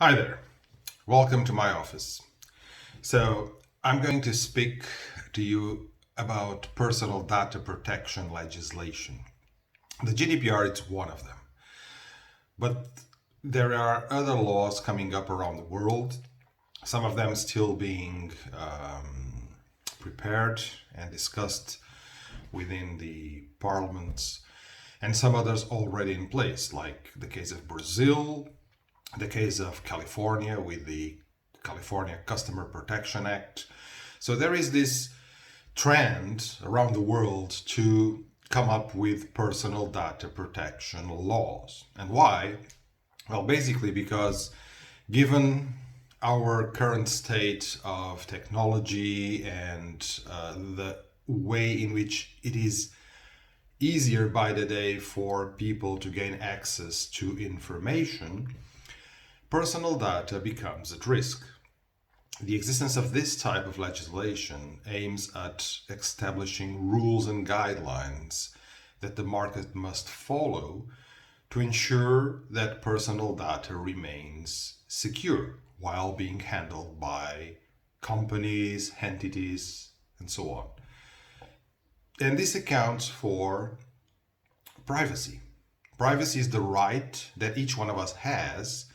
Hi there. Welcome to my office. So, I'm going to speak to you about personal data protection legislation. The GDPR is one of them, but there are other laws coming up around the world, some of them still being prepared and discussed within the parliaments, and some others already in place, like the case of Brazil, the case of California with the California Customer Protection Act. So there is this trend around the world to come up with personal data protection laws. And why? Well, basically because given our current state of technology and the way in which it is easier by the day for people to gain access to information, personal data becomes at risk. The existence of this type of legislation aims at establishing rules and guidelines that the market must follow to ensure that personal data remains secure while being handled by companies, entities, and so on. And this accounts for privacy. Privacy is the right that each one of us has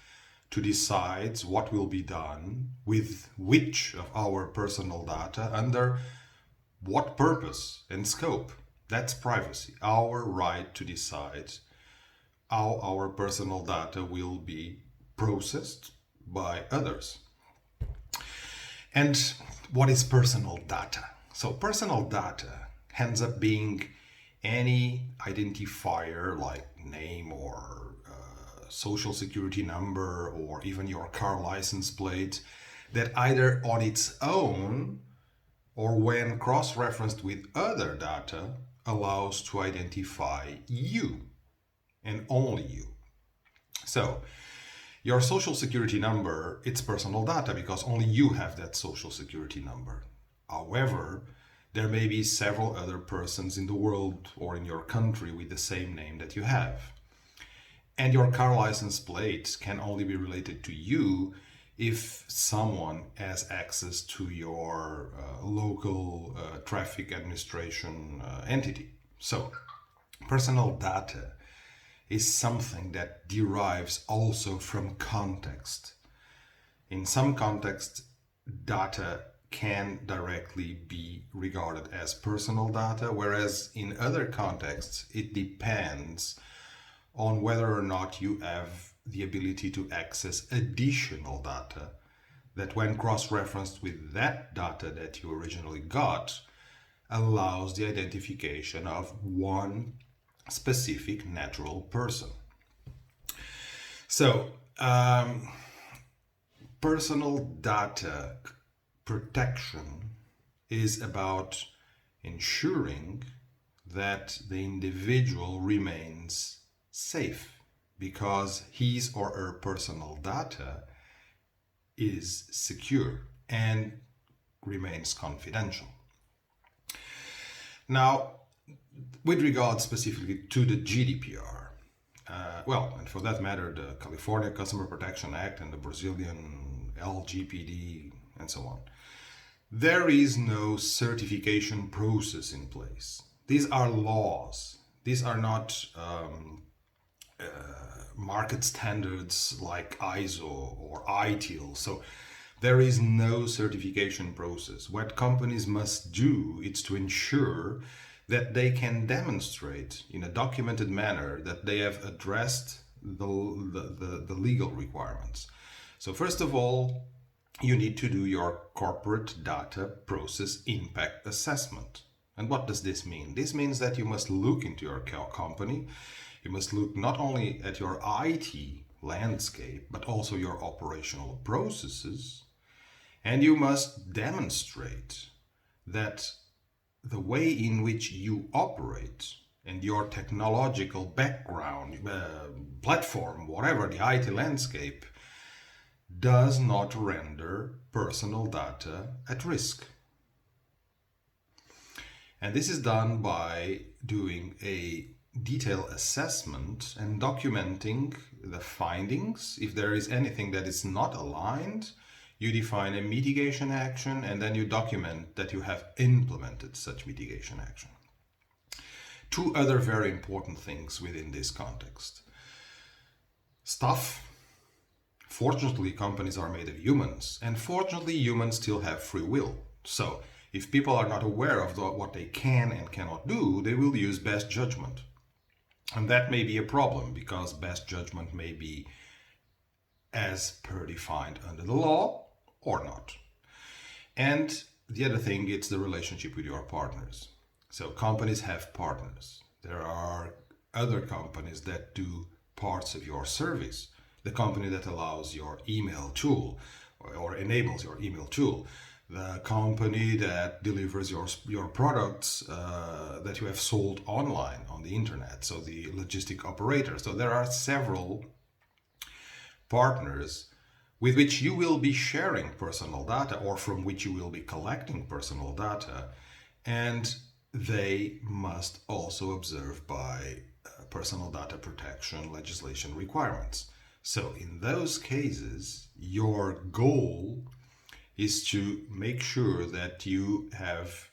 to decide what will be done with which of our personal data under what purpose and scope. That's privacy, our right to decide how our personal data will be processed by others. And what is personal data? So, personal data ends up being any identifier like name or social security number or even your car license plate that either on its own or when cross referenced with other data allows to identify you and only you. So, your social security number, it's personal data because only you have that social security number. However, there may be several other persons in the world or in your country with the same name that you have. And your car license plate can only be related to you if someone has access to your local traffic administration entity. So, personal data is something that derives also from context. In some contexts, data can directly be regarded as personal data, whereas in other contexts, it depends on whether or not you have the ability to access additional data that, when cross referenced with that data that you originally got, allows the identification of one specific natural person. So, personal data protection is about ensuring that the individual remains safe because his or her personal data is secure and remains confidential. Now, with regard specifically to the GDPR, and for that matter, the California Customer Protection Act and the Brazilian LGPD and so on, there is no certification process in place. These are laws. These are not market standards like ISO or ITIL. So there is no certification process. What companies must do is to ensure that they can demonstrate in a documented manner that they have addressed the legal requirements. So first of all, you need to do your corporate data process impact assessment. And what does this mean? This means that you must look into your company. You must look not only at your IT landscape, but also your operational processes. And you must demonstrate that the way in which you operate and your technological background, platform, whatever the IT landscape, does not render personal data at risk. And this is done by doing a detailed assessment and documenting the findings. If there is anything that is not aligned, you define a mitigation action, and then you document that you have implemented such mitigation action. Two other very important things within this context. Staff. Fortunately, companies are made of humans, and fortunately, humans still have free will. So, if people are not aware of what they can and cannot do, they will use best judgment. And that may be a problem, because best judgment may be as per defined under the law or not. And the other thing, it's the relationship with your partners. So companies have partners. There are other companies that do parts of your service. The company that allows your email tool or enables your email tool. The company that delivers your products that you have sold online on the internet. So the logistic operator. So there are several partners with which you will be sharing personal data, or from which you will be collecting personal data, and they must also observe by personal data protection legislation requirements. So in those cases, your goal is to make sure that you have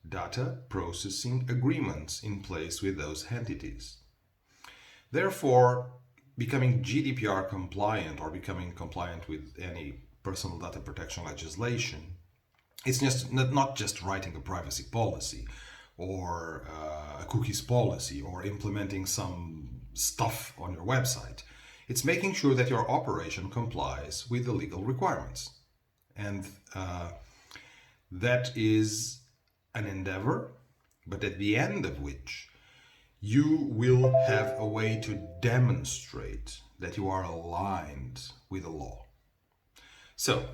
data processing agreements in place with those entities. Therefore, becoming GDPR compliant or becoming compliant with any personal data protection legislation, it's just not just writing a privacy policy or a cookies policy or implementing some stuff on your website. It's making sure that your operation complies with the legal requirements. And that is an endeavor, but at the end of which you will have a way to demonstrate that you are aligned with the law. So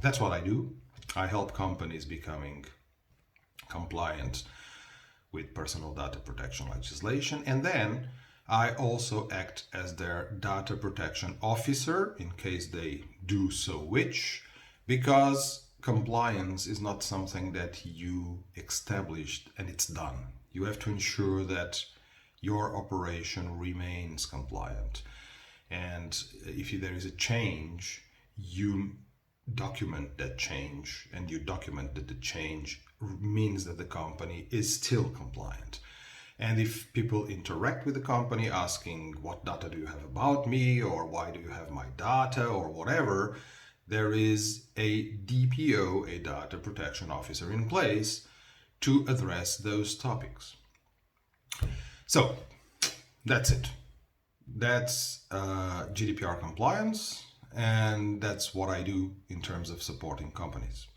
that's what I do. I help companies becoming compliant with personal data protection legislation, and then I also act as their data protection officer in case they do so wish, because compliance is not something that you established and it's done. You have to ensure that your operation remains compliant. And if there is a change, you document that change, and you document that the change means that the company is still compliant. And if people interact with the company asking, what data do you have about me, or why do you have my data, or whatever, there is a DPO, a data protection officer, in place to address those topics. So that's it. That's GDPR compliance, and that's what I do in terms of supporting companies.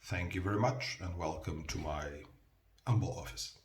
Thank you very much, and welcome to my humble office.